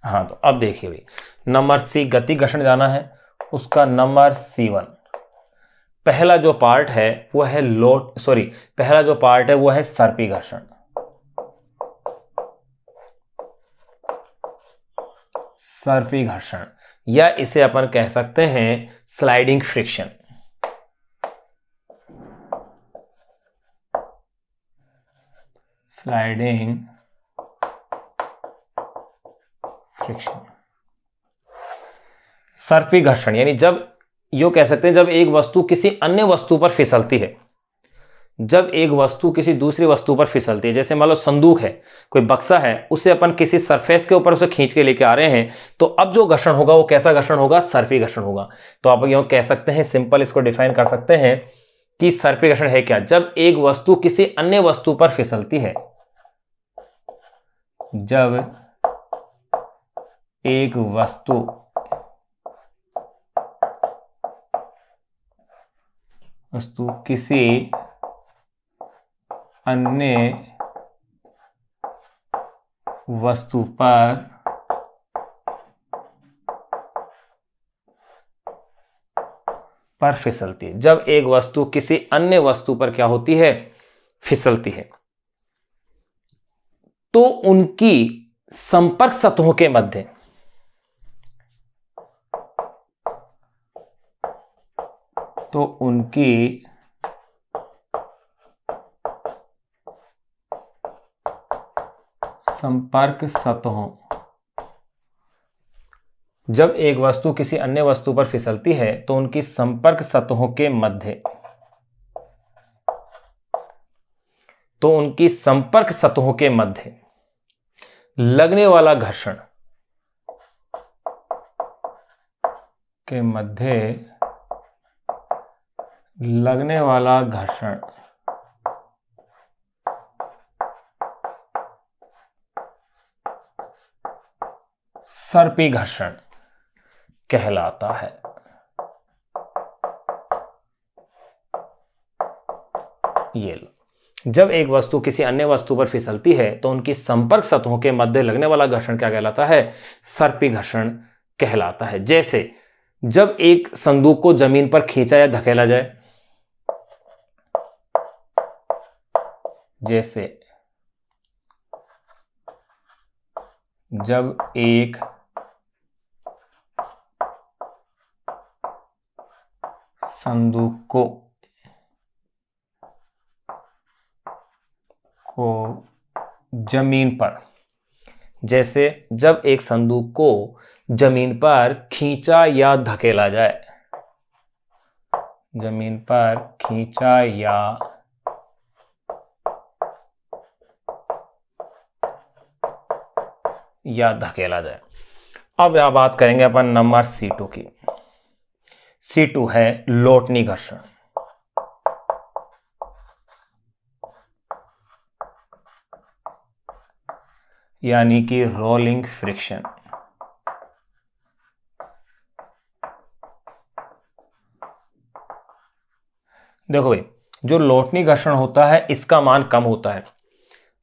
हाँ, तो अब देखिए भाई, नंबर सी गति घर्षण जाना है, उसका नंबर C1। पहला जो पार्ट है वो है पहला जो पार्ट है वो है सर्पी घर्षण। सर्पी घर्षण, या इसे अपन कह सकते हैं स्लाइडिंग फ्रिक्शन। स्लाइडिंग फ्रिक्शन, सर्पी घर्षण यानी जब यो कह सकते हैं जब एक वस्तु किसी अन्य वस्तु पर फिसलती है। जब एक वस्तु किसी दूसरी वस्तु पर फिसलती है, जैसे मान लो संदूक है, कोई बक्सा है, उसे अपन किसी सरफेस के ऊपर उसे खींच के लेके आ रहे हैं, तो अब जो घर्षण होगा वो कैसा घर्षण होगा? सर्पी घर्षण होगा। तो आप यूं कह सकते हैं, सिंपल इसको डिफाइन कर सकते हैं कि सर्पी घर्षण है क्या? जब एक वस्तु किसी अन्य वस्तु पर फिसलती है, जब एक वस्तु किसी अन्य वस्तु पर फिसलती है। जब एक वस्तु किसी अन्य वस्तु पर क्या होती है? फिसलती है, तो उनकी संपर्क सतहों के मध्य संपर्क सतहों, जब एक वस्तु किसी अन्य वस्तु पर फिसलती है तो उनकी संपर्क सतहों के मध्य लगने वाला घर्षण सर्पी घर्षण कहलाता है। ये लो, जब एक वस्तु किसी अन्य वस्तु पर फिसलती है तो उनकी संपर्क सतहों के मध्य लगने वाला घर्षण क्या कहलाता है? सर्पी घर्षण कहलाता है। जैसे जब एक संदूक को जमीन पर खींचा या धकेला जाए, जैसे जब एक संदूक को जमीन पर, जैसे जब एक संदूक को जमीन पर खींचा या धकेला जाए, जमीन पर खींचा या धकेला जाए। अब यहां बात करेंगे अपन नंबर C2 की। C2 है लोटनी घर्षण। यानी कि रोलिंग फ्रिक्शन। देखो भाई, जो लोटनी घर्षण होता है इसका मान कम होता है,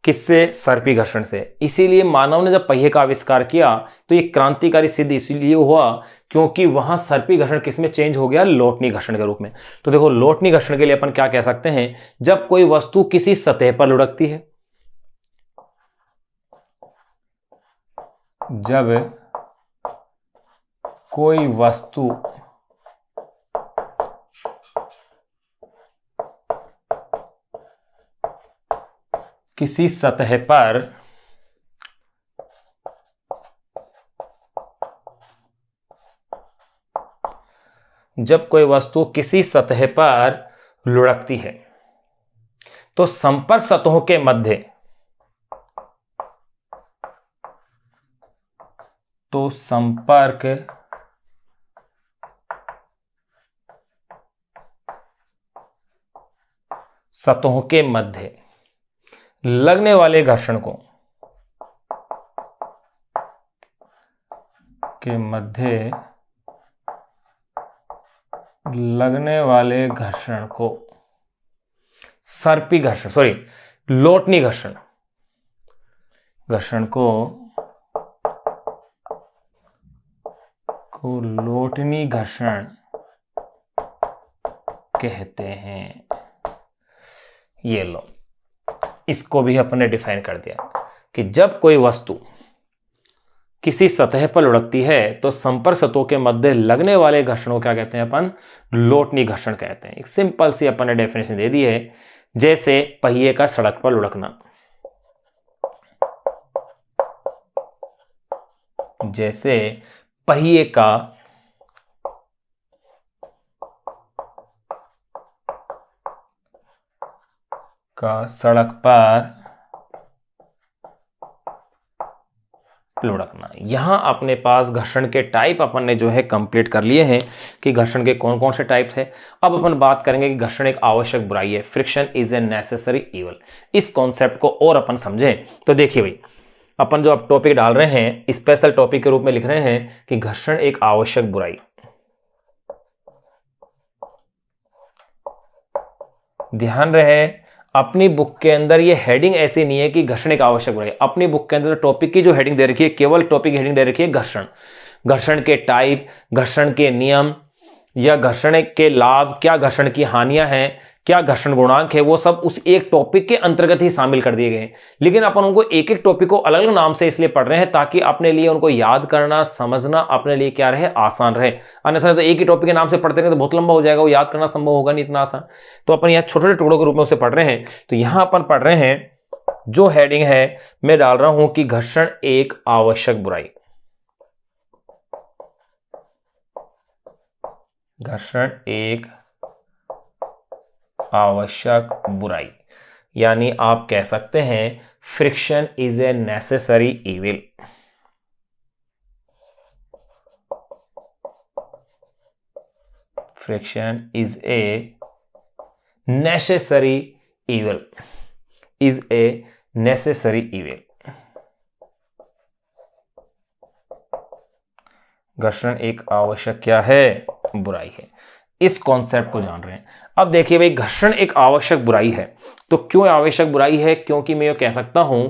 किससे? सर्पी घर्षण से। इसीलिए मानव ने जब पहिए का आविष्कार किया तो ये क्रांतिकारी सिद्ध इसीलिए हुआ क्योंकि वहां सर्पी घर्षण किसमें चेंज हो गया? लोटनी घर्षण के रूप में। तो देखो, लोटनी घर्षण के लिए अपन क्या कह सकते हैं? जब कोई वस्तु किसी सतह पर लुढ़कती है, जब कोई वस्तु किसी सतह पर लुढ़कती है तो संपर्क सतहों के मध्य लगने वाले घर्षण को सर्पी घर्षण लोटनी घर्षण को को लोटनी घर्षण कहते हैं। ये लो, इसको भी अपने डिफाइन कर दिया कि जब कोई वस्तु किसी सतह पर लुढ़कती है तो संपर्क सतहों के मध्य लगने वाले घर्षणों क्या कहते हैं अपन? लोटनी घर्षण कहते हैं। एक सिंपल सी अपन ने डेफिनेशन दे दी है, जैसे पहिए का सड़क पर लुढ़कना, जैसे पहिए का सड़क पर लुढ़कना। यहां अपने पास घर्षण के टाइप अपन ने जो है कंप्लीट कर लिए हैं कि घर्षण के कौन कौन से टाइप्स है। अब अपन बात करेंगे कि घर्षण एक आवश्यक बुराई है, friction is a necessary evil. इस कॉन्सेप्ट को और अपन समझें तो देखिए भाई, अपन जो अब टॉपिक डाल रहे हैं स्पेशल टॉपिक के रूप में लिख रहे हैं कि घर्षण एक आवश्यक बुराई। ध्यान रहे, अपनी बुक के अंदर ये हेडिंग ऐसी नहीं है कि घर्षण एक आवश्यक बुराई। अपनी बुक के अंदर टॉपिक की जो हेडिंग दे रखी है, केवल टॉपिक हेडिंग दे रखी है घर्षण। घर्षण के टाइप, घर्षण के नियम या घर्षण के लाभ, क्या घर्षण की हानियां हैं, क्या घर्षण गुणांक है, वो सब उस एक टॉपिक के अंतर्गत ही शामिल कर दिए गए हैं। लेकिन अपन उनको एक एक टॉपिक को अलग अलग नाम से इसलिए पढ़ रहे हैं ताकि अपने लिए उनको याद करना, समझना अपने लिए क्या रहे, आसान रहे। अन्यथा तो एक ही टॉपिक के नाम से पढ़ते रहे तो बहुत लंबा हो जाएगा, वो याद करना संभव होगा नहीं इतना आसान। तो अपन यहाँ छोटे छोटे टुकड़ों के रूप में उसे पढ़ रहे हैं। तो यहाँ अपन पढ़ रहे हैं, जो हेडिंग है मैं डाल रहा हूं कि घर्षण एक आवश्यक बुराई। घर्षण एक आवश्यक बुराई, यानी आप कह सकते हैं friction is a necessary evil. Friction is a necessary evil, is a necessary evil. घर्षण एक आवश्यक क्या है? बुराई है। इस कॉन्सेप्ट को जान रहे हैं। अब देखिए भाई, घर्षण एक आवश्यक बुराई है तो क्यों आवश्यक बुराई है? क्योंकि मैं ये कह सकता हूं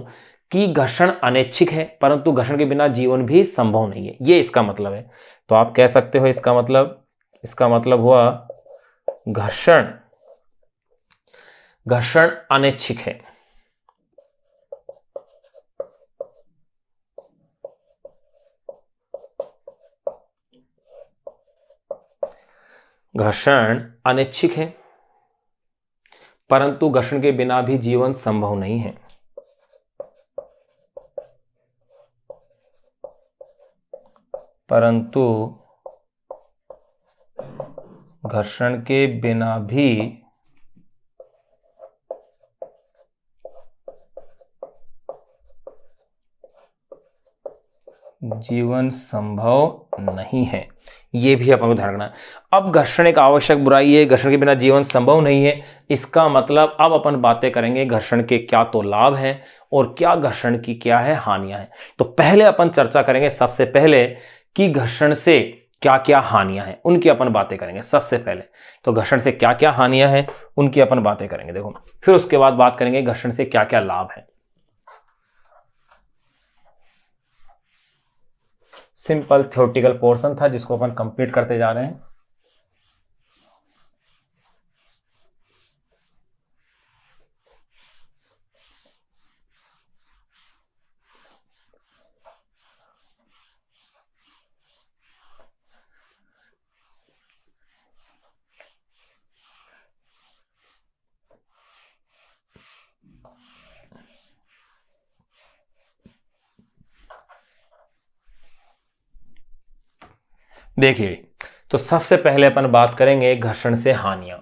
कि घर्षण अनैच्छिक है, परंतु घर्षण के बिना जीवन भी संभव नहीं है, ये इसका मतलब है। तो आप कह सकते हो इसका मतलब हुआ घर्षण अनैच्छिक है। घर्षण अनैच्छिक है, परंतु घर्षण के बिना भी जीवन संभव नहीं है। परंतु घर्षण के बिना भी जीवन संभव नहीं है, ये भी अपन को ध्यान रखना है। अब घर्षण एक आवश्यक बुराई है, घर्षण के बिना जीवन संभव नहीं है, इसका मतलब अब अपन बातें करेंगे घर्षण के क्या तो लाभ हैं और क्या घर्षण की क्या है हानियां हैं। तो पहले अपन चर्चा करेंगे सबसे पहले कि घर्षण से क्या क्या हानियां हैं, उनकी अपन बातें करेंगे सबसे पहले। तो घर्षण से क्या क्या हानियां हैं उनकी अपन बातें करेंगे, देखो। फिर उसके बाद बात करेंगे घर्षण से क्या क्या लाभ है। सिंपल थ्योरेटिकल पोर्शन था जिसको अपन कंप्लीट करते जा रहे हैं। देखिए, तो सबसे पहले अपन बात करेंगे घर्षण से हानियां।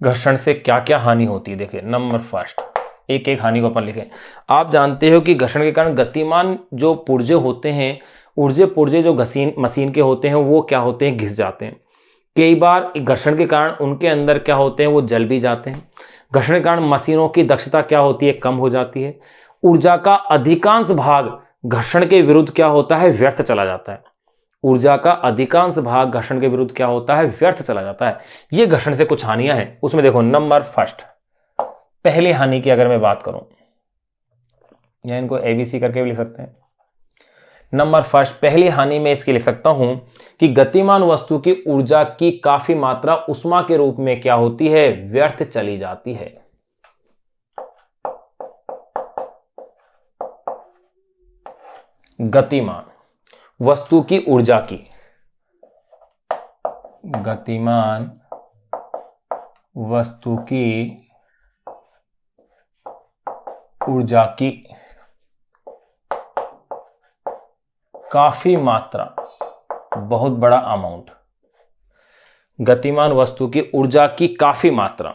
घर्षण से क्या क्या हानि होती है, देखिए। नंबर फर्स्ट, एक एक हानि को अपन लिखें। आप जानते हो कि घर्षण के कारण गतिमान जो पुर्जे होते हैं, पुर्जे जो मशीन के होते हैं वो क्या होते हैं, घिस जाते हैं। कई बार घर्षण के कारण उनके अंदर क्या होते हैं, वो जल भी जाते हैं। घर्षण के कारण मशीनों की दक्षता क्या होती है, कम हो जाती है। ऊर्जा का अधिकांश भाग घर्षण के विरुद्ध क्या होता है, व्यर्थ चला जाता है। ऊर्जा का अधिकांश भाग घर्षण के विरुद्ध क्या होता है, व्यर्थ चला जाता है। ये घर्षण से कुछ हानियां हैं, उसमें देखो नंबर फर्स्ट, पहली हानि की अगर मैं बात करूं, या इनको एबीसी करके भी लिख सकते हैं। नंबर फर्स्ट, पहली हानि में इसकी लिख सकता हूं कि गतिमान वस्तु की ऊर्जा की काफी मात्रा उष्मा के रूप में क्या होती है, व्यर्थ चली जाती है। गतिमान वस्तु की ऊर्जा की, गतिमान वस्तु की ऊर्जा की काफी मात्रा, बहुत बड़ा अमाउंट, गतिमान वस्तु की ऊर्जा की काफी मात्रा,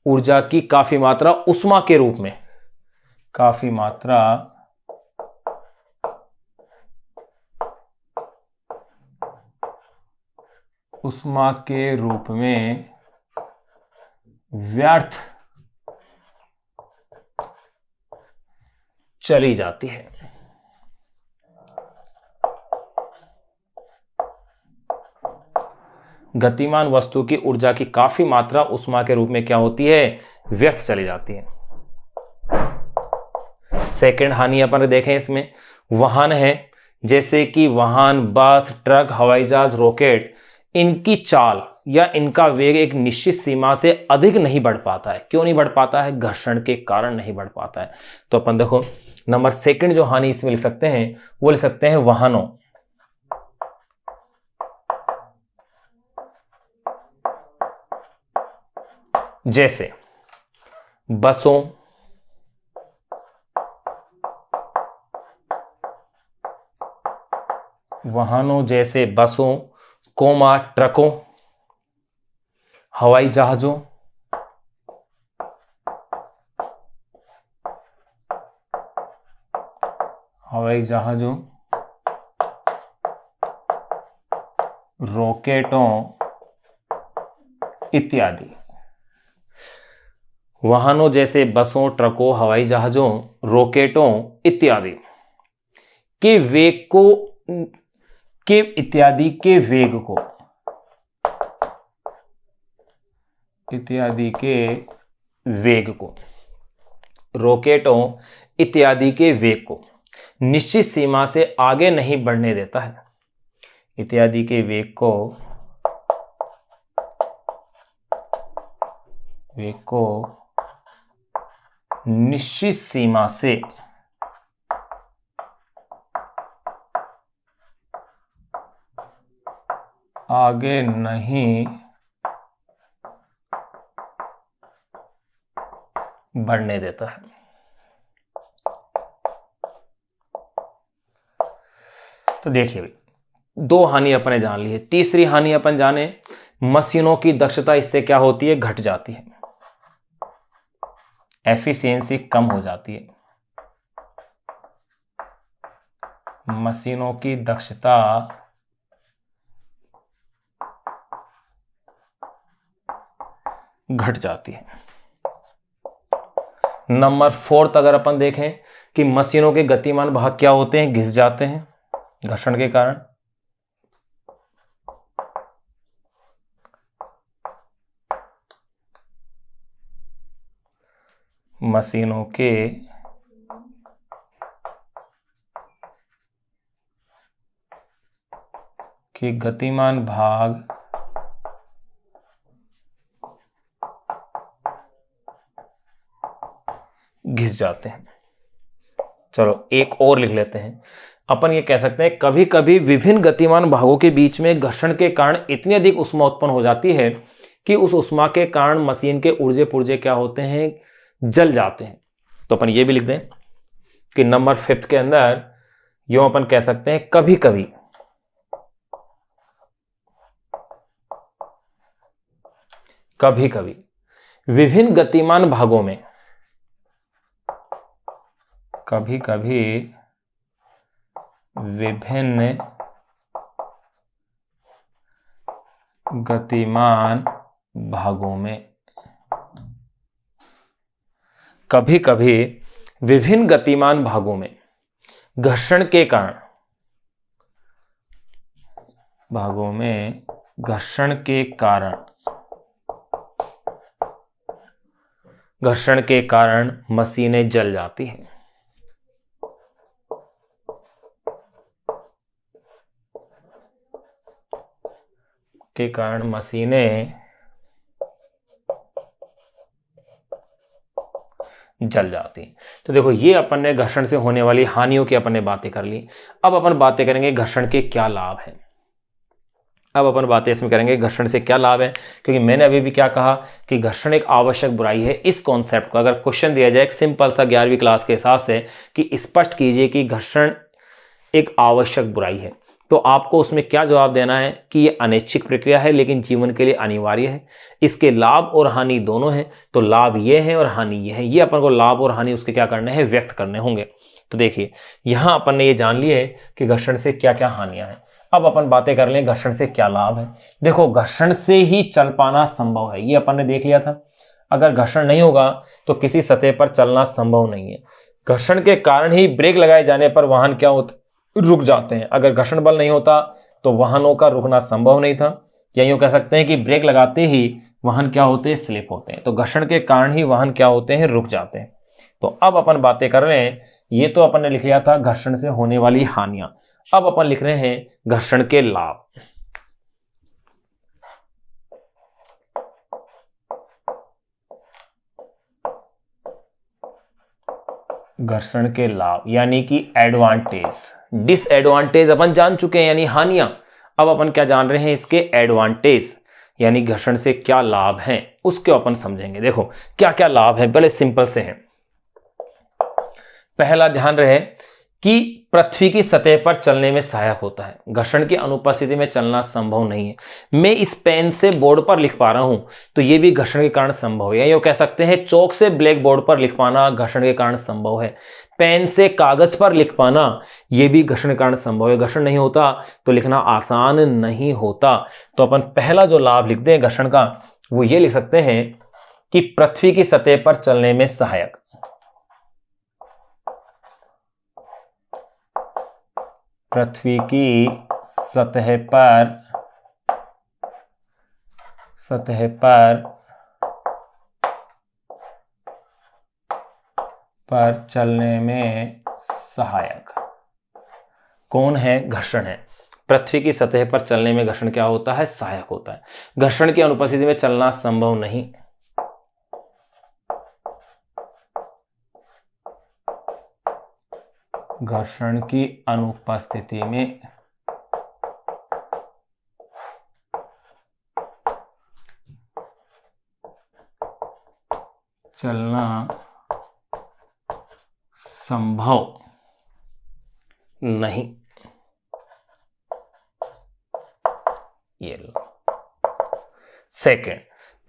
ऊर्जा की काफी मात्रा उष्मा के रूप में, काफी मात्रा उष्मा के रूप में व्यर्थ चली जाती है। गतिमान वस्तु की ऊर्जा की काफी मात्रा उष्मा के रूप में क्या होती है, व्यर्थ चली जाती है। सेकंड हानि अपन देखें इसमें, वाहन है, जैसे कि वाहन, बस, ट्रक, हवाई जहाज, रॉकेट, इनकी चाल या इनका वेग एक निश्चित सीमा से अधिक नहीं बढ़ पाता है। क्यों नहीं बढ़ पाता है, घर्षण के कारण नहीं बढ़ पाता है। तो अपन देखो नंबर सेकंड जो हानि इसमें लिख सकते हैं वो लिख सकते हैं वाहनों, जैसे बसों, वाहनों जैसे बसों, कोमा ट्रकों, हवाई जहाजों, हवाई जहाजों, रॉकेटों इत्यादि। वाहनों जैसे बसों, ट्रकों, हवाई जहाजों, रॉकेटों इत्यादि के वेग को, के इत्यादि के वेग को, इत्यादि के वेग को, रॉकेटों इत्यादि के वेग को निश्चित सीमा से आगे नहीं बढ़ने देता है। इत्यादि के वेग को निश्चित सीमा से आगे नहीं बढ़ने देता है। तो देखिए भाई, दो हानि अपने जान ली है। तीसरी हानि अपन जाने, मशीनों की दक्षता इससे क्या होती है, घट जाती है, एफिशिएंसी कम हो जाती है। मशीनों की दक्षता घट जाती है। नंबर फोर्थ अगर अपन देखें कि मशीनों के गतिमान भाग क्या होते हैं, घिस जाते हैं घर्षण के कारण। मशीनों के गतिमान भाग घिस जाते हैं। चलो एक और लिख लेते हैं, अपन ये कह सकते हैं कभी कभी विभिन्न गतिमान भागों के बीच में घर्षण के कारण इतनी अधिक ऊष्मा उत्पन्न हो जाती है कि उस ऊष्मा के कारण मशीन के ऊर्जे पुर्जे क्या होते हैं, जल जाते हैं। तो अपन ये भी लिख दें कि नंबर फिफ्थ के अंदर यूं अपन कह सकते हैं कभी कभी विभिन्न गतिमान भागों में, कभी कभी विभिन्न गतिमान भागों में, कभी कभी विभिन्न गतिमान भागों में घर्षण के कारण भागों में घर्षण के कारण मशीनें जल जाती हैं। के कारण मशीनें जल जाती हैं। तो देखो, ये अपन ने घर्षण से होने वाली हानियों की अपन ने बातें कर ली। अब अपन बातें करेंगे घर्षण के क्या लाभ हैं। अब अपन बातें इसमें करेंगे घर्षण से क्या लाभ है, क्योंकि मैंने अभी भी क्या कहा कि घर्षण एक आवश्यक बुराई है। इस कॉन्सेप्ट को अगर क्वेश्चन दिया जाए एक सिंपल सा 11वीं क्लास के हिसाब से कि स्पष्ट कीजिए कि घर्षण एक आवश्यक बुराई है, तो आपको उसमें क्या जवाब देना है कि ये अनैच्छिक प्रक्रिया है लेकिन जीवन के लिए अनिवार्य है। इसके लाभ और हानि दोनों हैं, तो लाभ ये है और हानि ये है। ये अपन को लाभ और हानि उसके क्या करने हैं, व्यक्त करने होंगे। तो देखिए, यहाँ अपन ने ये जान लिया है कि घर्षण से क्या क्या हानियां हैं। अब अपन बातें कर लें घर्षण से क्या लाभ है। देखो, घर्षण से ही चल पाना संभव है, ये अपन ने देख लिया था। अगर घर्षण नहीं होगा तो किसी सतह पर चलना संभव नहीं है। घर्षण के कारण ही ब्रेक लगाए जाने पर वाहन क्या होते, रुक जाते हैं। अगर घर्षण बल नहीं होता तो वाहनों का रुकना संभव नहीं था, या यूं कह सकते हैं कि ब्रेक लगाते ही वाहन क्या होते हैं, स्लिप होते हैं। तो घर्षण के कारण ही वाहन क्या होते हैं, रुक जाते हैं। तो अब अपन बातें कर रहे हैं, ये तो अपन ने लिख लिया था घर्षण से होने वाली हानियां। अब अपन लिख रहे हैं घर्षण के लाभ। घर्षण के लाभ यानी कि एडवांटेज। डिसएडवांटेज अपन जान चुके हैं यानी हानियां। अब अपन क्या जान रहे हैं, इसके एडवांटेज यानी घर्षण से क्या लाभ हैं, उसके अपन समझेंगे। देखो क्या क्या लाभ है, बड़े सिंपल से हैं। पहला ध्यान रहे कि पृथ्वी की सतह पर चलने में सहायक होता है। घर्षण की अनुपस्थिति में चलना संभव नहीं है। मैं इस पेन से बोर्ड पर लिख पा रहा हूं तो यह भी घर्षण के कारण संभव है। या कह सकते हैं चौक से ब्लैक बोर्ड पर लिख पाना घर्षण के कारण संभव है। पेन से कागज पर लिख पाना यह भी घर्षण के कारण संभव है। घर्षण नहीं होता तो लिखना आसान नहीं होता। तो अपन पहला जो लाभ लिखते हैं घर्षण का, वो ये लिख सकते हैं कि पृथ्वी की सतह पर चलने में सहायक। पृथ्वी की सतह पर चलने में सहायक कौन है, घर्षण है। पृथ्वी की सतह पर चलने में घर्षण क्या होता है, सहायक होता है। घर्षण की अनुपस्थिति में चलना संभव नहीं। घर्षण की अनुपस्थिति में चलना संभव नहीं। ये लो सेकंड,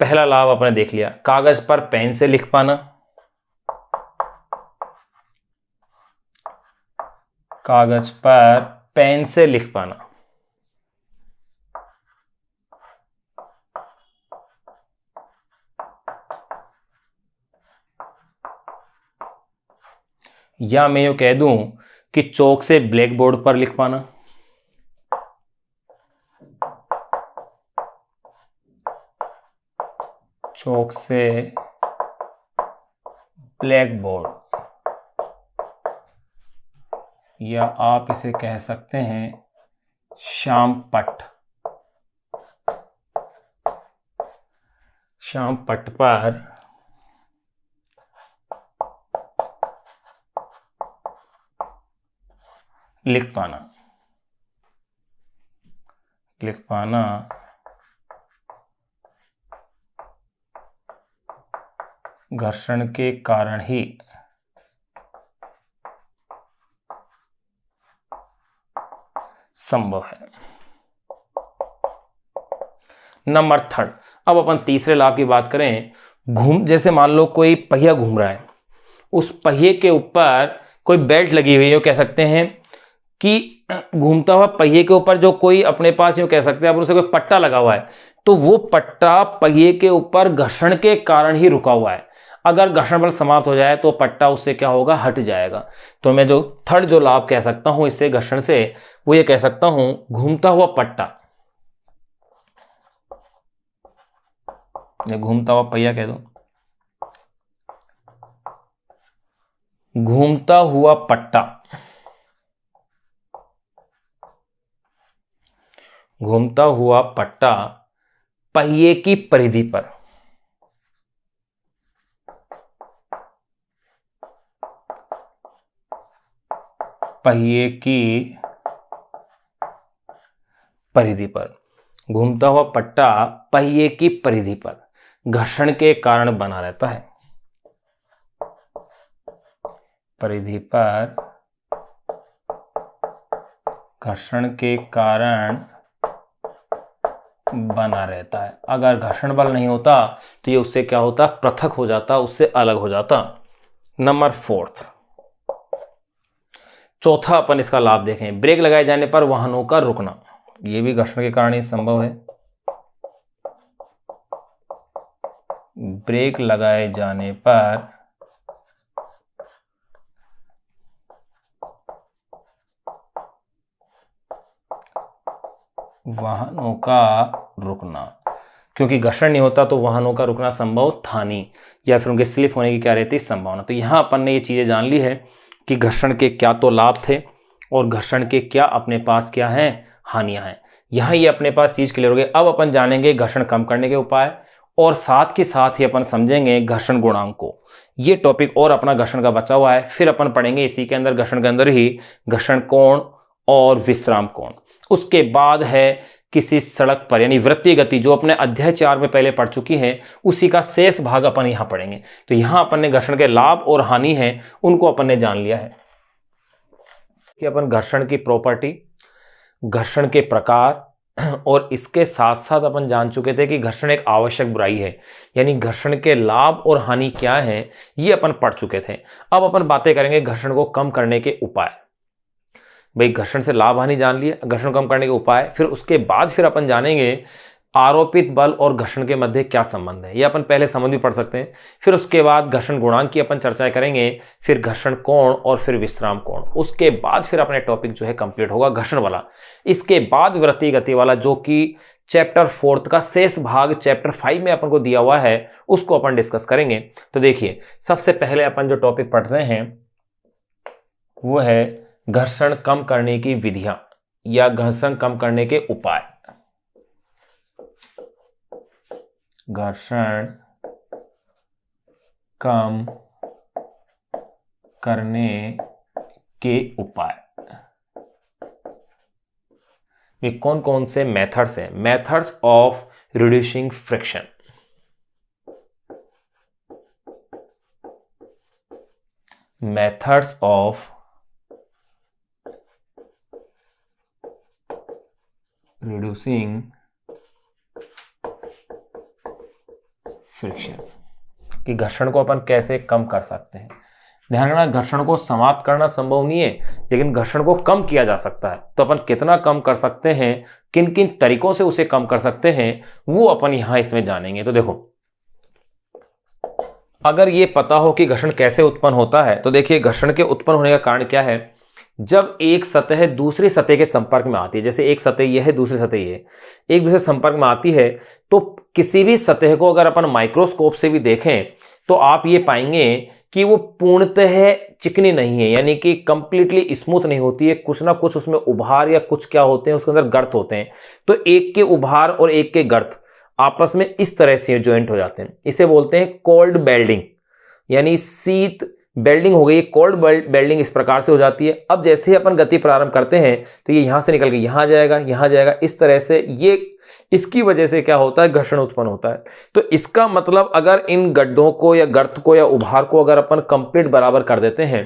पहला लाभ आपने देख लिया, कागज पर पेन से लिख पाना। कागज पर पेन से लिख पाना। या मैं यूं कह दूं कि चौक से ब्लैक बोर्ड पर लिख पाना। चौक से ब्लैक बोर्ड, या आप इसे कह सकते हैं श्याम पट्ट पर लिख पाना घर्षण के कारण ही संभव है। नंबर थर्ड, अब अपन तीसरे लाभ की बात करें। जैसे मान लो कोई पहिया घूम रहा है, उस पहिए के ऊपर कोई बेल्ट लगी हुई है। कह सकते हैं कि घूमता हुआ पहिए के ऊपर जो कोई अपने पास, यूं कह सकते हैं अपन उसे कोई पट्टा लगा हुआ है, तो वो पट्टा पहिए के ऊपर घर्षण के कारण ही रुका हुआ है। अगर घर्षण बल समाप्त हो जाए तो पट्टा उससे क्या होगा, हट जाएगा। तो मैं जो थर्ड जो लाभ कह सकता हूं इससे घर्षण से, वो ये कह सकता हूं घूमता हुआ पट्टा। या घूमता हुआ पहिया कह दो, घूमता हुआ पट्टा, घूमता हुआ पट्टा पहिए की परिधि पर, पहिए की परिधि पर, घूमता हुआ पट्टा पहिए की परिधि पर घर्षण के कारण बना रहता है, परिधि पर घर्षण के कारण बना रहता है। अगर घर्षण बल नहीं होता तो ये उससे क्या होता, पृथक हो जाता, उससे अलग हो जाता। नंबर 4, चौथा अपन इसका लाभ देखें, ब्रेक लगाए जाने पर वाहनों का रुकना, ये भी घर्षण के कारण ही संभव है। ब्रेक लगाए जाने पर वाहनों का रुकना, क्योंकि घर्षण नहीं होता तो वाहनों का रुकना संभव था नहीं, या फिर उनके स्लिप होने की क्या रहती संभावना। तो यहां अपन ने ये चीजें जान ली है कि घर्षण के क्या तो लाभ थे और घर्षण के क्या अपने पास क्या है, हानियां हैं। यहां ये अपने पास चीज क्लियर हो गई। अब अपन जानेंगे घर्षण कम करने के उपाय, और साथ के साथ ही अपन समझेंगे घर्षण गुणांक को। ये टॉपिक और अपना घर्षण का बचा हुआ है, फिर अपन पढ़ेंगे इसी के अंदर, घर्षण के अंदर ही घर्षण कोण और विश्राम कोण। उसके बाद है किसी सड़क पर, यानी वृत्तीय गति, जो अपने अध्याय 4 में पहले पढ़ चुकी है, उसी का शेष भाग अपन यहां पढ़ेंगे। तो यहां अपन ने घर्षण के लाभ और हानि है उनको अपन ने जान लिया है कि अपन घर्षण की प्रॉपर्टी, घर्षण के प्रकार, और इसके साथ साथ अपन जान चुके थे कि घर्षण एक आवश्यक बुराई है, यानी घर्षण के लाभ और हानि क्या है ये अपन पढ़ चुके थे। अब अपन बातें करेंगे घर्षण को कम करने के उपाय। भाई घर्षण से लाभ हानि जान लिए, घर्षण कम करने के उपाय, फिर उसके बाद फिर अपन जानेंगे आरोपित बल और घर्षण के मध्य क्या संबंध है, ये अपन पहले संबंध भी पढ़ सकते हैं। फिर उसके बाद घर्षण गुणांक की अपन चर्चा करेंगे, फिर घर्षण कोण और फिर विश्राम कोण। उसके बाद फिर अपने टॉपिक जो है कंप्लीट होगा घर्षण वाला। इसके बाद वृत्तीय गति वाला, जो कि चैप्टर 4 का शेष भाग चैप्टर 5 में अपन को दिया हुआ है, उसको अपन डिस्कस करेंगे। तो देखिए सबसे पहले अपन जो टॉपिक पढ़ रहे हैं वो है घर्षण कम करने की विधियां या घर्षण कम करने के उपाय। घर्षण कम करने के उपाय, ये कौन कौन से मेथड्स हैं? Methods of reducing friction, methods of reducing friction, कि घर्षण को अपन कैसे कम कर सकते हैं। ध्यान रखना, घर्षण को समाप्त करना संभव नहीं है, लेकिन घर्षण को कम किया जा सकता है। तो अपन कितना कम कर सकते हैं, किन किन तरीकों से उसे कम कर सकते हैं, वो अपन यहां इसमें जानेंगे। तो देखो, अगर ये पता हो कि घर्षण कैसे उत्पन्न होता है, तो देखिए घर्षण के उत्पन्न होने का कारण क्या है। जब एक सतह दूसरी सतह के संपर्क में आती है, जैसे एक सतह यह है, दूसरी सतह ये, एक दूसरे संपर्क में आती है, तो किसी भी सतह को अगर अपन माइक्रोस्कोप से भी देखें तो आप ये पाएंगे कि वो पूर्णतः चिकनी नहीं है, यानी कि कंप्लीटली स्मूथ नहीं होती है। कुछ ना कुछ उसमें उभार या कुछ क्या होते हैं, उसके अंदर गर्त होते हैं। तो एक के उभार और एक के गर्त आपस में इस तरह से ज्वाइंट हो जाते हैं। इसे बोलते हैं कोल्ड बेल्डिंग, यानी शीत बेल्डिंग हो गई। कोल्ड बेल्डिंग इस प्रकार से हो जाती है। अब जैसे ही अपन गति प्रारंभ करते हैं तो ये यहां से निकल के यहां जाएगा, यहां जाएगा, इस तरह से ये, इसकी वजह से क्या होता है, घर्षण उत्पन्न होता है। तो इसका मतलब अगर इन गड्ढों को या गर्त को या उभार को अगर अपन कंप्लीट बराबर कर देते हैं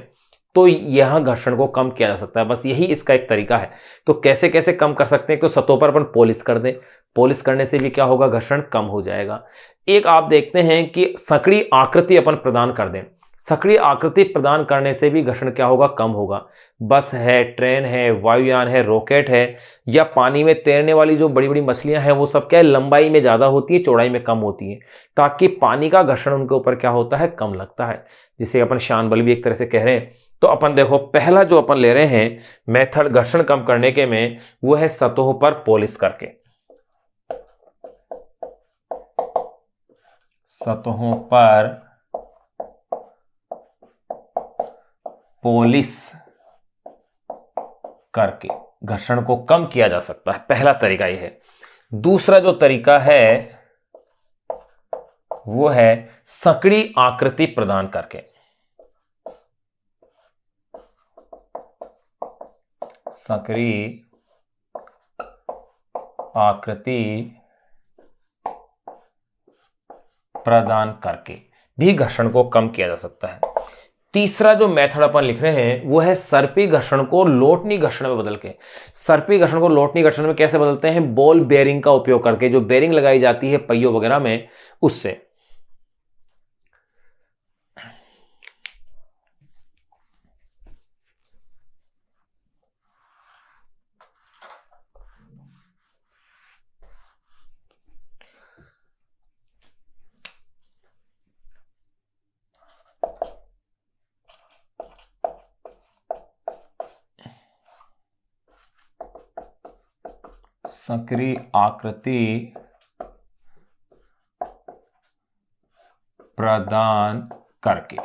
तो यहां घर्षण को कम किया जा सकता है। बस यही इसका एक तरीका है। तो कैसे कैसे कम कर सकते हैं? तो सतहों पर अपन पॉलिश कर दें, पॉलिश करने से भी क्या होगा, घर्षण कम हो जाएगा। एक आप देखते हैं कि सकड़ी आकृति अपन प्रदान कर दें, सकड़ी आकृति प्रदान करने से भी घर्षण क्या होगा, कम होगा। बस है, ट्रेन है, वायुयान है, रॉकेट है, या पानी में तैरने वाली जो बड़ी बड़ी मछलियां हैं, वो सब क्या है, लंबाई में ज़्यादा होती है, चौड़ाई में कम होती है, ताकि पानी का घर्षण उनके ऊपर क्या होता है, कम लगता है, जिसे अपन शान बल भी एक तरह से कह रहे हैं। तो अपन देखो, पहला जो अपन ले रहे हैं मेथड घर्षण कम करने के में, वो है सतहों पर पॉलिश करके। सतहों पर पॉलिश करके घर्षण को कम किया जा सकता है। पहला तरीका यह है। दूसरा जो तरीका है वो है संकरी आकृति प्रदान करके। संकरी आकृति प्रदान करके भी घर्षण को कम किया जा सकता है। तीसरा जो मेथड अपन लिख रहे हैं वो है सर्पी घर्षण को लोटनी घर्षण में बदल के। सर्पी घर्षण को लोटनी घर्षण में कैसे बदलते हैं? बॉल बेयरिंग का उपयोग करके, जो बेयरिंग लगाई जाती है पहियों वगैरह में, उससे। संकरी आकृति प्रदान करके।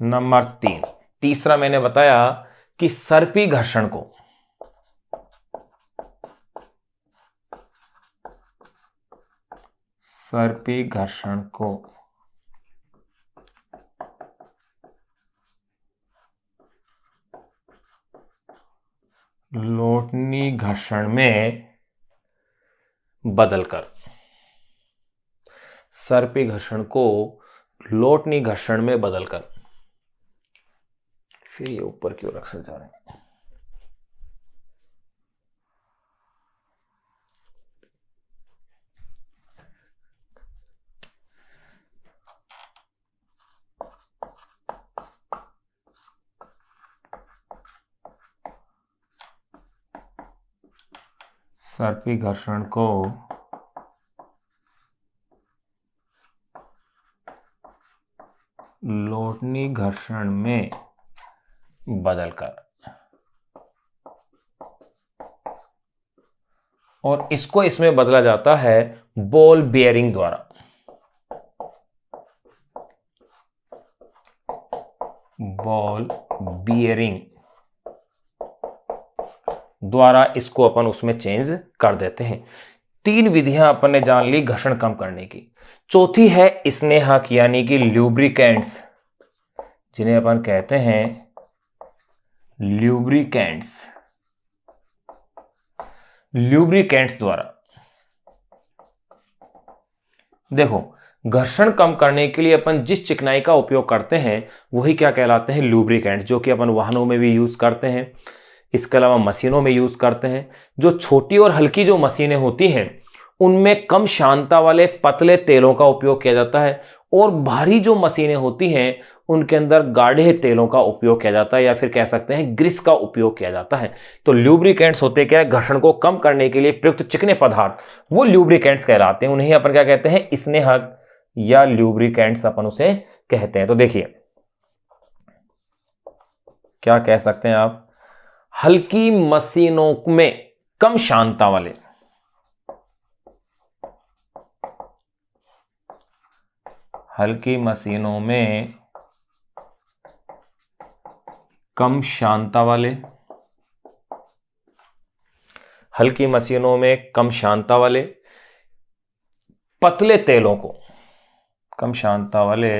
नंबर 3, तीसरा मैंने बताया कि सर्पी घर्षण को लोटनी घर्षण में बदलकर, सर्पी घर्षण को लोटनी घर्षण में बदलकर। फिर ये ऊपर की ओर अक्सर जा रहे हैं। सर्पी घर्षण को लोटनी घर्षण में बदलकर, और इसको इसमें बदला जाता है बॉल बेयरिंग द्वारा। बॉल बियरिंग द्वारा इसको अपन उसमें चेंज कर देते हैं। 3 विधियां अपन ने जान ली घर्षण कम करने की। चौथी है स्नेहक यानी कि ल्यूब्रिकेंट्स, जिन्हें अपन कहते हैं ल्यूब्रिकेंट्स। ल्यूब्रिकेंट्स द्वारा देखो, घर्षण कम करने के लिए अपन जिस चिकनाई का उपयोग करते हैं वही क्या कहलाते हैं? लुब्रिकेंट, जो कि अपन वाहनों में भी यूज करते हैं, इसके अलावा मशीनों में यूज करते हैं। जो छोटी और हल्की जो मशीनें होती हैं उनमें कम शांता वाले पतले तेलों का उपयोग किया जाता है, और भारी जो मशीनें होती हैं उनके अंदर गाढ़े तेलों का उपयोग किया जाता है, या फिर कह सकते हैं ग्रीस का उपयोग किया जाता है। तो ल्यूब्रिकेंट्स होते क्या है? घर्षण को कम करने के लिए प्रयुक्त चिकने पदार्थ, वो ल्यूब्रिकेंट्स कहलाते हैं। उन्हें अपन क्या कहते हैं? स्नेहक या ल्यूब्रिकेंट्स अपन उसे कहते हैं। तो देखिए क्या कह सकते हैं आप? हल्की मशीनों में कम शांता वाले, हल्की मशीनों में कम शांता वाले, हल्की मशीनों में कम शांता वाले पतले तेलों को, कम शांता वाले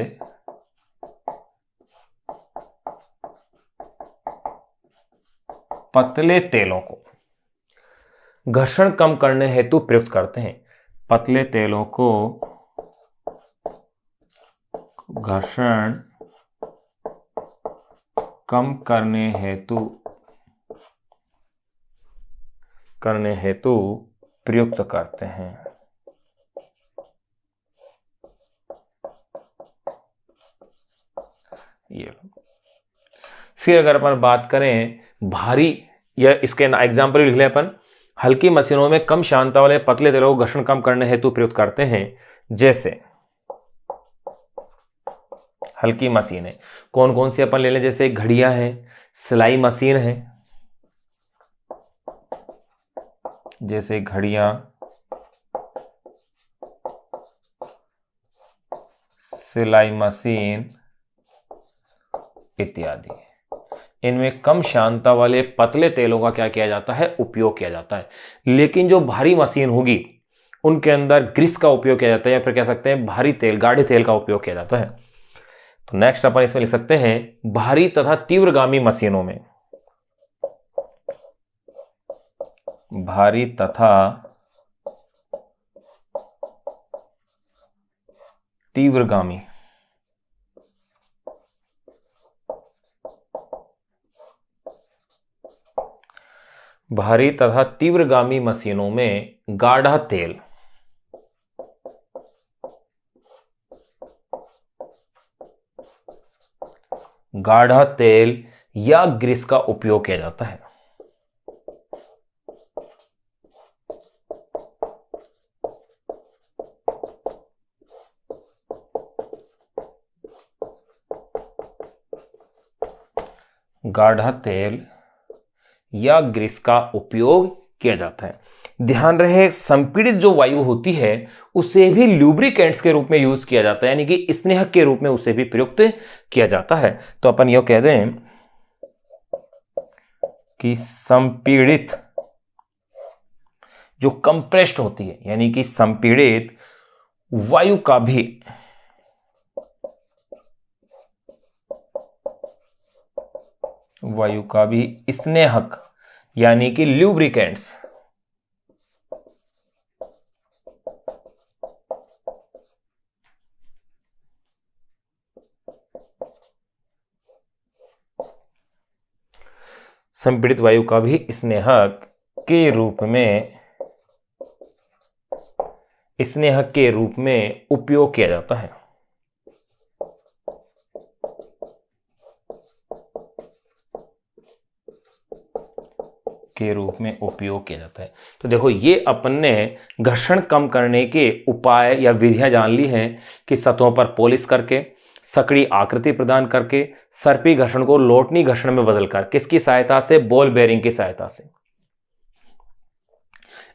पतले तेलों को घर्षण कम करने हेतु प्रयुक्त करते हैं। पतले तेलों को घर्षण कम करने हेतु प्रयुक्त करते हैं। ये फिर अगर अपन बात करें भारी, या इसके एग्जाम्पल लिख लें अपन, हल्की मशीनों में कम शांता वाले पतले तेलों को घर्षण कम करने हेतु प्रयुक्त करते हैं। जैसे हल्की मशीनें कौन कौन सी अपन ले लें? जैसे घड़ियां हैं, सिलाई मशीन है, जैसे घड़ियां, सिलाई मशीन इत्यादि। इनमें कम श्यानता वाले पतले तेलों का क्या किया जाता है, उपयोग किया जाता है। लेकिन जो भारी मशीन होगी उनके अंदर ग्रीस का उपयोग किया जाता है, या फिर कह सकते हैं भारी तेल, गाढ़े तेल का उपयोग किया जाता है। तो नेक्स्ट अपन इसमें लिख सकते हैं भारी तथा तीव्रगामी मशीनों में, भारी तथा तीव्रगामी भारी तथा तीव्रगामी मशीनों में गाढ़ा तेल, गाढ़ा तेल या ग्रीस का उपयोग किया जाता है। गाढ़ा तेल या ग्रीस का उपयोग किया जाता है। ध्यान रहे, संपीड़ित जो वायु होती है उसे भी ल्यूब्रिकेंट्स के रूप में यूज किया जाता है, यानी कि स्नेहक के रूप में उसे भी प्रयुक्त किया जाता है। तो अपन यह कह दें कि संपीड़ित जो कंप्रेस्ड होती है, यानी कि संपीड़ित वायु का भी स्नेहक यानी कि ल्यूब्रिकेंट्स संपीड़ित वायु का भी स्नेहक के रूप में उपयोग किया जाता है। के रूप में उपयोग किया जाता है। तो देखो, ये अपन ने घर्षण कम करने के उपाय या विधियां जान ली हैं कि सतहों पर पॉलिश करके, सकड़ी आकृति प्रदान करके, सर्पी घर्षण को लोटनी घर्षण में बदलकर, किसकी सहायता से, बॉल बेयरिंग की सहायता से।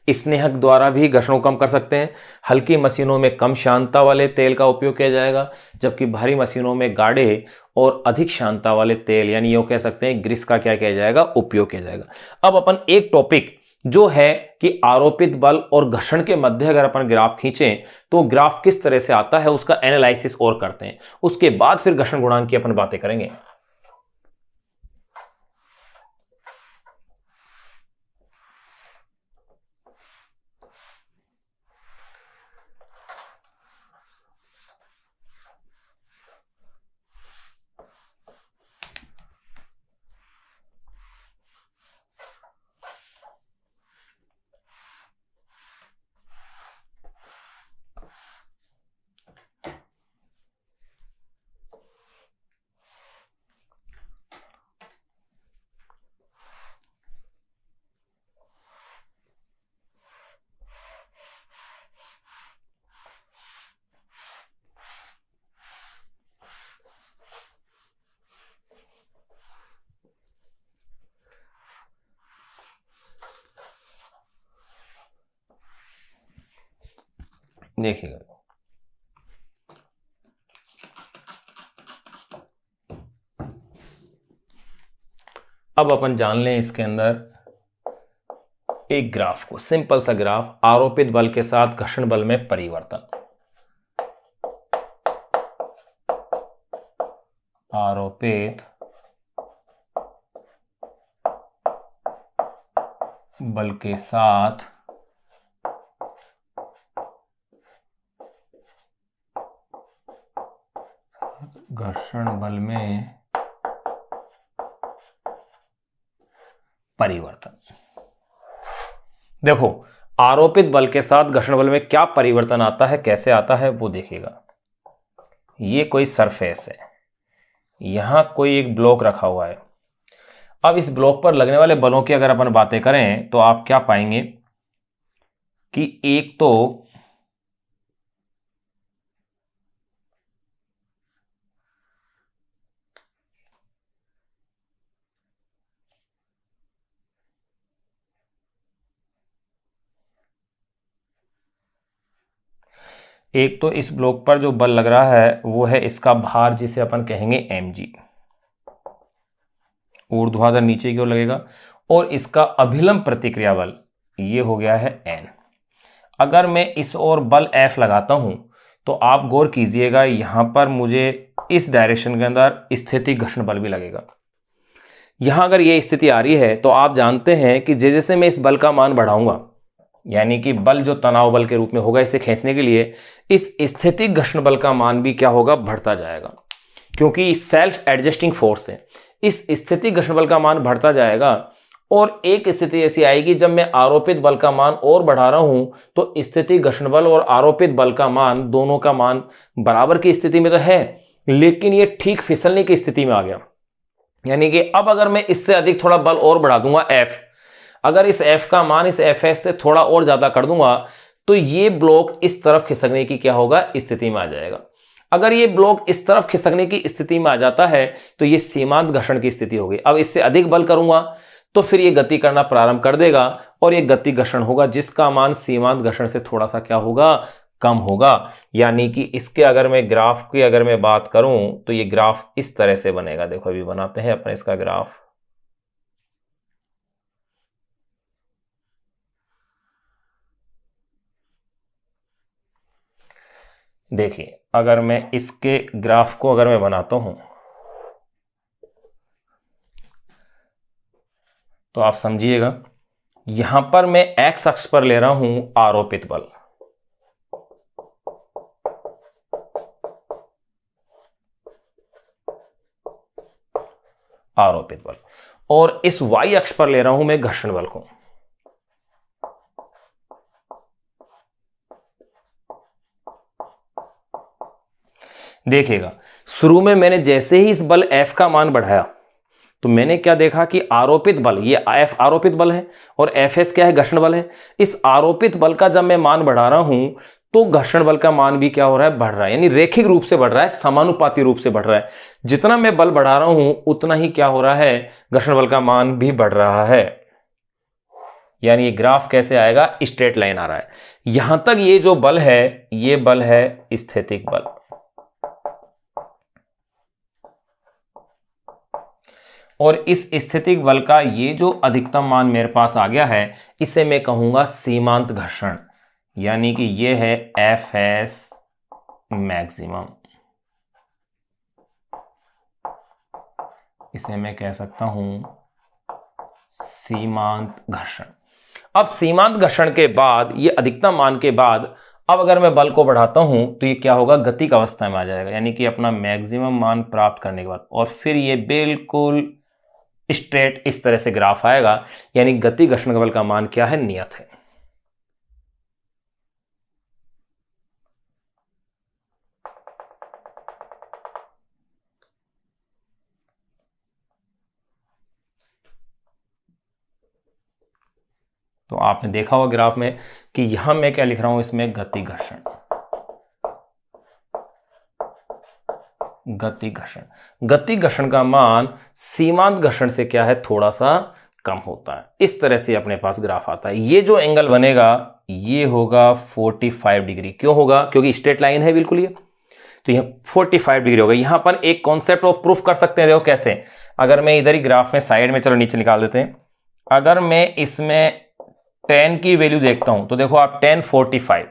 स्नेहक द्वारा भी घर्षण को कम कर सकते हैं। हल्की मशीनों में कम श्यानता वाले तेल का उपयोग किया जाएगा, जबकि भारी मशीनों में गाढ़े और अधिक श्यानता वाले तेल यानी यो कह सकते हैं ग्रीस का क्या किया जाएगा, उपयोग किया जाएगा। अब अपन एक टॉपिक जो है कि आरोपित बल और घर्षण के मध्य अगर अपन ग्राफ खींचें तो ग्राफ किस तरह से आता है उसका एनालिसिस और करते हैं, उसके बाद फिर घर्षण गुणांक की अपन बातें करेंगे। देखिएगा, अब अपन जान लें इसके अंदर एक ग्राफ को, सिंपल सा ग्राफ, आरोपित बल के साथ घर्षण बल में परिवर्तन। आरोपित बल के साथ घर्षण बल में परिवर्तन। देखो, आरोपित बल के साथ घर्षण बल में क्या परिवर्तन आता है, कैसे आता है वो देखिएगा। ये कोई सरफेस है, यहां कोई एक ब्लॉक रखा हुआ है। अब इस ब्लॉक पर लगने वाले बलों की अगर अपन बातें करें तो आप क्या पाएंगे कि एक तो एक तो इस ब्लॉक पर जो बल लग रहा है वो है इसका भार, जिसे अपन कहेंगे mg, ऊर्ध्वाधर नीचे की ओर लगेगा, और इसका अभिलंब प्रतिक्रिया बल ये हो गया है n। अगर मैं इस ओर बल F लगाता हूं तो आप गौर कीजिएगा, यहां पर मुझे इस डायरेक्शन के अंदर स्थितिक घर्षण बल भी लगेगा। यहां अगर ये स्थिति आ रही है तो आप जानते हैं कि जैसे जैसे मैं इस बल का मान बढ़ाऊंगा, यानी कि बल जो तनाव बल के रूप में होगा इसे खींचने के लिए, इस स्थितिक घर्षण बल का मान भी क्या होगा, बढ़ता जाएगा, क्योंकि सेल्फ एडजस्टिंग फोर्स है। इस स्थितिक घर्षण बल का मान बढ़ता जाएगा और एक स्थिति ऐसी आएगी जब मैं आरोपित बल का मान और बढ़ा रहा हूं तो स्थितिक घर्षण बल और आरोपित बल का मान, दोनों का मान बराबर की स्थिति में तो है, लेकिन ये ठीक फिसलने की स्थिति में आ गया। यानी कि अब अगर मैं इससे अधिक थोड़ा बल और बढ़ा दूंगा F, अगर इस F का मान इस Fs से थोड़ा और ज्यादा कर दूंगा तो ये ब्लॉक इस तरफ खिसकने की क्या होगा, स्थिति में आ जाएगा। अगर ये ब्लॉक इस तरफ खिसकने की स्थिति में आ जाता है तो ये सीमांत घर्षण की स्थिति होगी। अब इससे अधिक बल करूंगा तो फिर ये गति करना प्रारंभ कर देगा और ये गति घर्षण होगा जिसका मान सीमांत घर्षण से थोड़ा सा क्या होगा, कम होगा। यानी कि इसके अगर मैं ग्राफ की अगर मैं बात करूं तो ये ग्राफ इस तरह से बनेगा। देखो अभी बनाते हैं अपन इसका ग्राफ। देखिए अगर मैं इसके ग्राफ को अगर मैं बनाता हूं तो आप समझिएगा, यहां पर मैं एक्स अक्ष पर ले रहा हूं आरोपित बल, आरोपित बल, और इस वाई अक्ष पर ले रहा हूं मैं घर्षण बल को। देखिएगा शुरू में मैंने जैसे ही इस बल F का मान बढ़ाया तो मैंने क्या देखा कि आरोपित बल, ये F आरोपित बल है और Fs क्या है, घर्षण बल है। इस आरोपित बल का जब मैं मान बढ़ा रहा हूं तो घर्षण बल का मान भी क्या हो रहा है, बढ़ रहा है, यानी रैखिक रूप से बढ़ रहा है, समानुपाती रूप से बढ़ रहा है। जितना मैं बल बढ़ा रहा हूं उतना ही क्या हो रहा है, घर्षण बल का मान भी बढ़ रहा है। यानी ये ग्राफ कैसे आएगा, स्ट्रेट लाइन आ रहा है। यहां तक ये जो बल है ये बल है स्थितिक बल, और इस स्थितिक बल का ये जो अधिकतम मान मेरे पास आ गया है इसे मैं कहूंगा सीमांत घर्षण, यानी कि ये है Fs मैक्सिमम, इसे मैं कह सकता हूं सीमांत घर्षण। अब सीमांत घर्षण के बाद, ये अधिकतम मान के बाद, अब अगर मैं बल को बढ़ाता हूं तो ये क्या होगा, गतिक अवस्था में आ जाएगा, यानी कि अपना मैक्सिमम मान प्राप्त करने के बाद, और फिर ये बिल्कुल स्ट्रेट इस तरह से ग्राफ आएगा। यानी गति घर्षण बल का मान क्या है, नियत है। तो आपने देखा होगा ग्राफ में कि यहां मैं क्या लिख रहा हूं, इसमें गति घर्षण, गति घर्षण, गति घर्षण का मान सीमांत घर्षण से क्या है, थोड़ा सा कम होता है। इस तरह से अपने पास ग्राफ आता है। ये जो एंगल बनेगा ये होगा 45 डिग्री। क्यों होगा, क्योंकि स्ट्रेट लाइन है बिल्कुल ये, तो यह 45 डिग्री होगा। यहां पर एक कॉन्सेप्ट ऑफ प्रूफ कर सकते हैं, देखो कैसे। अगर मैं इधर ही ग्राफ में साइड में, चलो नीचे निकाल देते हैं, अगर मैं इसमें 10 की वैल्यू देखता हूं तो देखो आप 10 45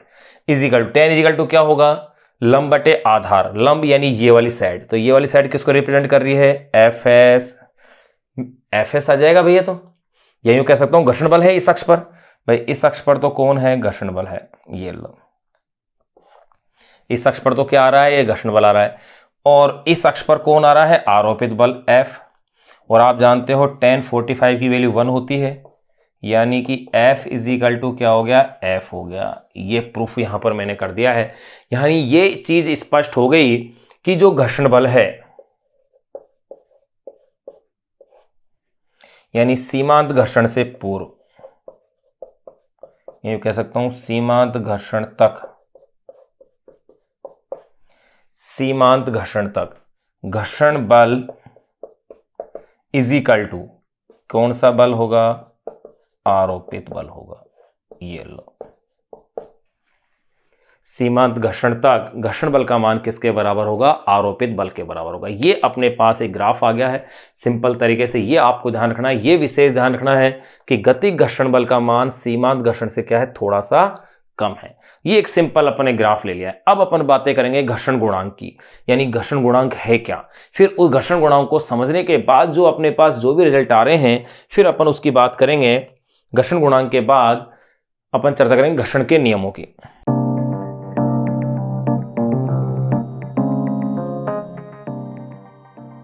इजिकल 10 इजिकल टू क्या होगा, लंब बटे आधार, लंब यानी ये वाली साइड, तो ये वाली साइड किसको रिप्रेजेंट कर रही है, Fs, Fs आ जाएगा भैया। तो यही यूं कह सकता हूं घर्षण बल है इस अक्ष पर, भाई इस अक्ष पर तो कौन है, घर्षण बल है, ये लो, इस अक्ष पर तो क्या आ रहा है, ये घर्षण बल आ रहा है, और इस अक्ष पर कौन आ रहा है, आरोपित बल F। और आप जानते हो 10 45 की वैल्यू 1 होती है, यानी कि F इज इक्वल टू क्या हो गया, F हो गया। ये प्रूफ यहां पर मैंने कर दिया है। यानी ये चीज स्पष्ट हो गई कि जो घर्षण बल है, यानी सीमांत घर्षण से पूर्व, ये कह सकता हूं सीमांत घर्षण तक, सीमांत घर्षण तक घर्षण बल इज इक्वल टू कौन सा बल होगा, आरोपित बल होगा। ये लो, सीमांत घर्षणता घर्षण बल का मान किसके बराबर होगा, आरोपित बल के बराबर होगा। ये अपने पास एक ग्राफ आ गया है सिंपल तरीके से। ये आपको ध्यान रखना है, ये विशेष ध्यान रखना है कि गतिक घर्षण बल का मान सीमांत घर्षण से क्या है, थोड़ा सा कम है। ये एक सिंपल अपने ग्राफ ले लिया है। अब अपन बातें करेंगे घर्षण गुणांक की, यानी घर्षण गुणांक है क्या। फिर उस घर्षण गुणांक को समझने के बाद जो अपने पास जो भी रिजल्ट आ रहे हैं, फिर अपन उसकी बात करेंगे। घर्षण गुणांक के बाद अपन चर्चा करेंगे घर्षण के नियमों की।